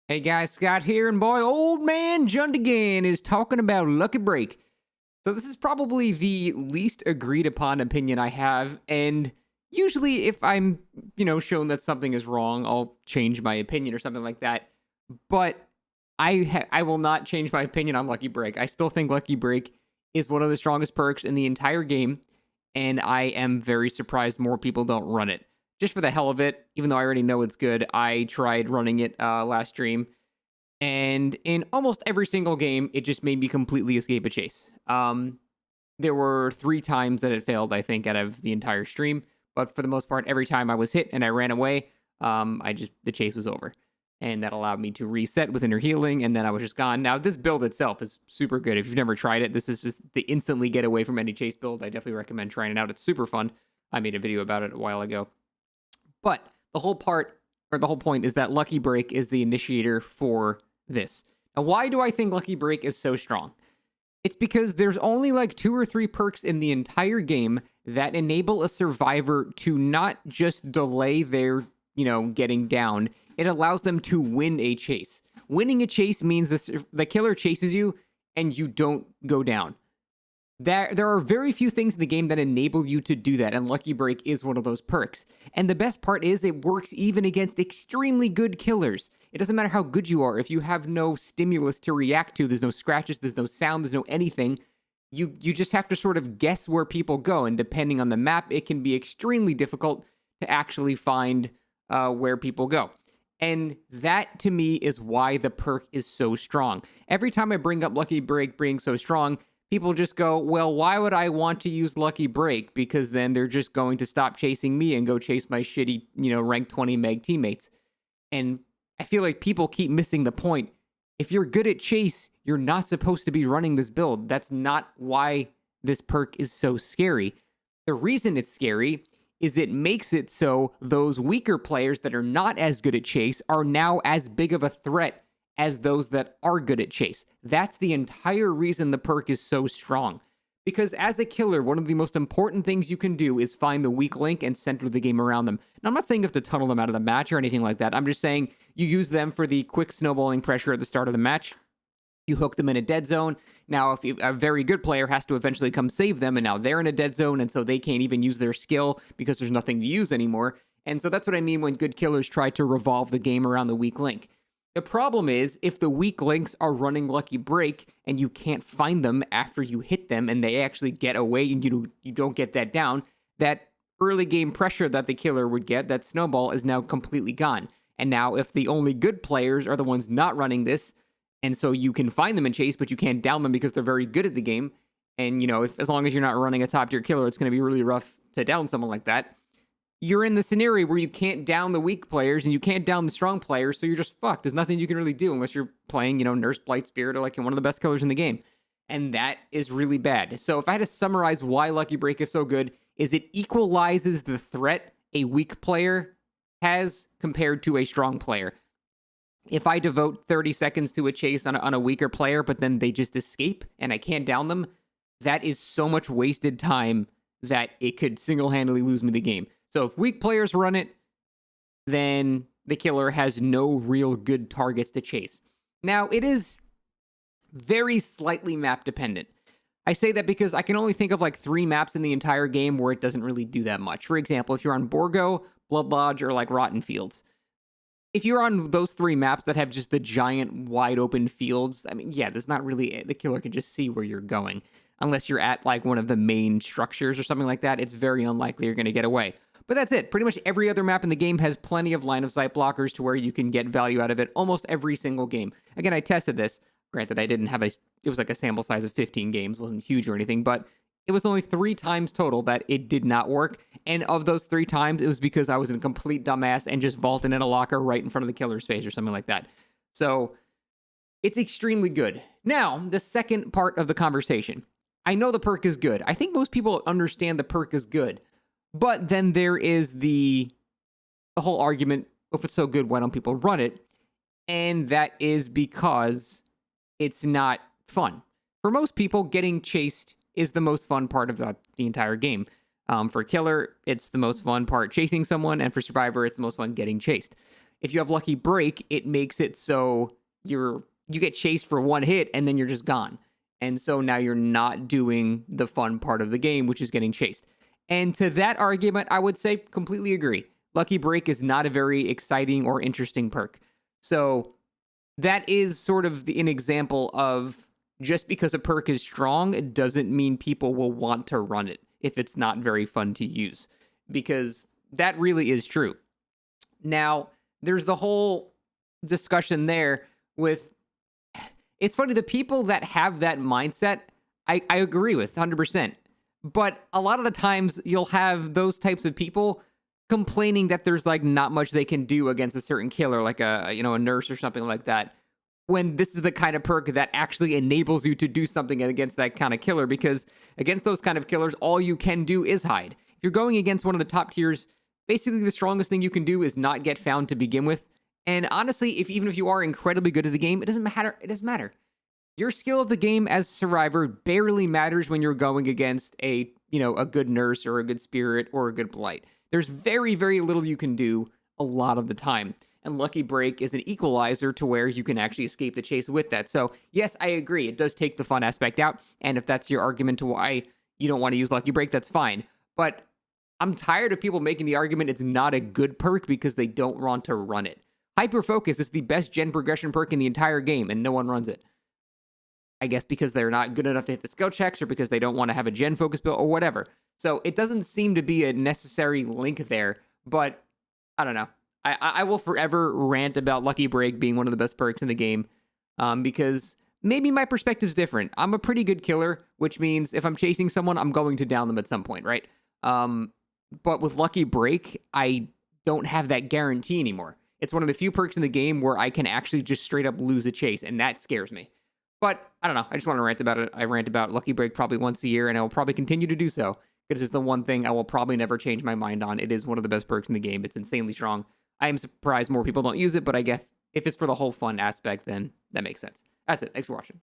Hey guys, Scott here, and boy, old man Jundigan is talking about Lucky Break. So this is probably the least agreed upon opinion I have, and usually if I'm, shown that something is wrong, I'll change my opinion or something like that. But I will not change my opinion on Lucky Break. I still think Lucky Break is one of the strongest perks in the entire game, and I am very surprised more people don't run it. Just for the hell of it, even though I already know it's good, I tried running it last stream, and in almost every single game, it just made me completely escape a chase. There were 3 times that it failed, I think, out of the entire stream. But for the most part, every time I was hit and I ran away, the chase was over. And that allowed me to reset with inner healing, and then I was just gone. Now, this build itself is super good. If you've never tried it, this is just the instantly get away from any chase build. I definitely recommend trying it out. It's super fun. I made a video about it a while ago. But the whole point is that Lucky Break is the initiator for this. Now, why do I think Lucky Break is so strong? It's because there's only like 2 or 3 perks in the entire game that enable a survivor to not just delay their, getting down. It allows them to win a chase. Winning a chase means the killer chases you and you don't go down. There are very few things in the game that enable you to do that, and Lucky Break is one of those perks. And the best part is it works even against extremely good killers. It doesn't matter how good you are. If you have no stimulus to react to, there's no scratches, there's no sound, there's no anything, you just have to sort of guess where people go, and depending on the map, it can be extremely difficult to actually find where people go. And that, to me, is why the perk is so strong. Every time I bring up Lucky Break being so strong, people just go, well, why would I want to use Lucky Break? Because then they're just going to stop chasing me and go chase my shitty, rank 20 meg teammates. And I feel like people keep missing the point. If you're good at chase, you're not supposed to be running this build. That's not why this perk is so scary. The reason it's scary is it makes it so those weaker players that are not as good at chase are now as big of a threat as those that are good at chase. That's the entire reason the perk is so strong. Because as a killer, one of the most important things you can do is find the weak link and center the game around them. Now, I'm not saying you have to tunnel them out of the match or anything like that. I'm just saying you use them for the quick snowballing pressure at the start of the match. You hook them in a dead zone. Now, if a very good player has to eventually come save them, and now they're in a dead zone, and so they can't even use their skill because there's nothing to use anymore. And so that's what I mean when good killers try to revolve the game around the weak link. The problem is, if the weak links are running Lucky Break and you can't find them after you hit them and they actually get away and you don't get that down, that early game pressure that the killer would get, that snowball, is now completely gone. And now if the only good players are the ones not running this, and so you can find them and chase, but you can't down them because they're very good at the game, and as long as you're not running a top tier killer, it's going to be really rough to down someone like that. You're in the scenario where you can't down the weak players and you can't down the strong players, so you're just fucked. There's nothing you can really do unless you're playing, Nurse Blight Spirit or like one of the best killers in the game. And that is really bad. So if I had to summarize why Lucky Break is so good, is it equalizes the threat a weak player has compared to a strong player. If I devote 30 seconds to a chase on a weaker player, but then they just escape and I can't down them, that is so much wasted time that it could single-handedly lose me the game. So if weak players run it, then the killer has no real good targets to chase. Now, it is very slightly map dependent. I say that because I can only think of like 3 maps in the entire game where it doesn't really do that much. For example, if you're on Borgo, Blood Lodge, or like Rotten Fields. If you're on those 3 maps that have just the giant wide open fields, I mean, yeah, there's not really, the killer can just see where you're going. Unless you're at like one of the main structures or something like that, it's very unlikely you're going to get away. But that's it. Pretty much every other map in the game has plenty of line of sight blockers to where you can get value out of it almost every single game. Again, I tested this. Granted, I didn't have it was like a sample size of 15 games. It wasn't huge or anything, but it was only 3 times total that it did not work. And of those 3 times, it was because I was a complete dumbass and just vaulted in a locker right in front of the killer's face or something like that. So it's extremely good. Now, the second part of the conversation. I know the perk is good. I think most people understand the perk is good. But then there is the whole argument, if it's so good, why don't people run it? And that is because it's not fun. For most people, getting chased is the most fun part of the entire game. For Killer, it's the most fun part chasing someone, and for Survivor, it's the most fun getting chased. If you have Lucky Break, it makes it so you get chased for one hit and then you're just gone. And so now you're not doing the fun part of the game, which is getting chased. And to that argument, I would say completely agree. Lucky Break is not a very exciting or interesting perk. So that is sort of an example of just because a perk is strong, it doesn't mean people will want to run it if it's not very fun to use, because that really is true. Now, there's the whole discussion there with, it's funny, the people that have that mindset, I agree with 100%. But a lot of the times you'll have those types of people complaining that there's like not much they can do against a certain killer, like a nurse or something like that, when this is the kind of perk that actually enables you to do something against that kind of killer, because against those kind of killers, all you can do is hide. If you're going against one of the top tiers, basically the strongest thing you can do is not get found to begin with. And honestly, even if you are incredibly good at the game, it doesn't matter. It doesn't matter. Your skill of the game as a survivor barely matters when you're going against a good nurse or a good spirit or a good blight. There's very, very little you can do a lot of the time. And Lucky Break is an equalizer to where you can actually escape the chase with that. So yes, I agree. It does take the fun aspect out. And if that's your argument to why you don't want to use Lucky Break, that's fine. But I'm tired of people making the argument it's not a good perk because they don't want to run it. Hyper Focus is the best gen progression perk in the entire game, and no one runs it. I guess because they're not good enough to hit the skill checks, or because they don't want to have a gen focus build, or whatever. So it doesn't seem to be a necessary link there, but I don't know. I will forever rant about Lucky Break being one of the best perks in the game, because maybe my perspective's different. I'm a pretty good killer, which means if I'm chasing someone, I'm going to down them at some point, right? But with Lucky Break, I don't have that guarantee anymore. It's one of the few perks in the game where I can actually just straight up lose a chase, and that scares me. But I don't know. I just want to rant about it. I rant about Lucky Break probably once a year, and I will probably continue to do so, because it's the one thing I will probably never change my mind on. It is one of the best perks in the game. It's insanely strong. I am surprised more people don't use it, but I guess if it's for the whole fun aspect, then that makes sense. That's it. Thanks for watching.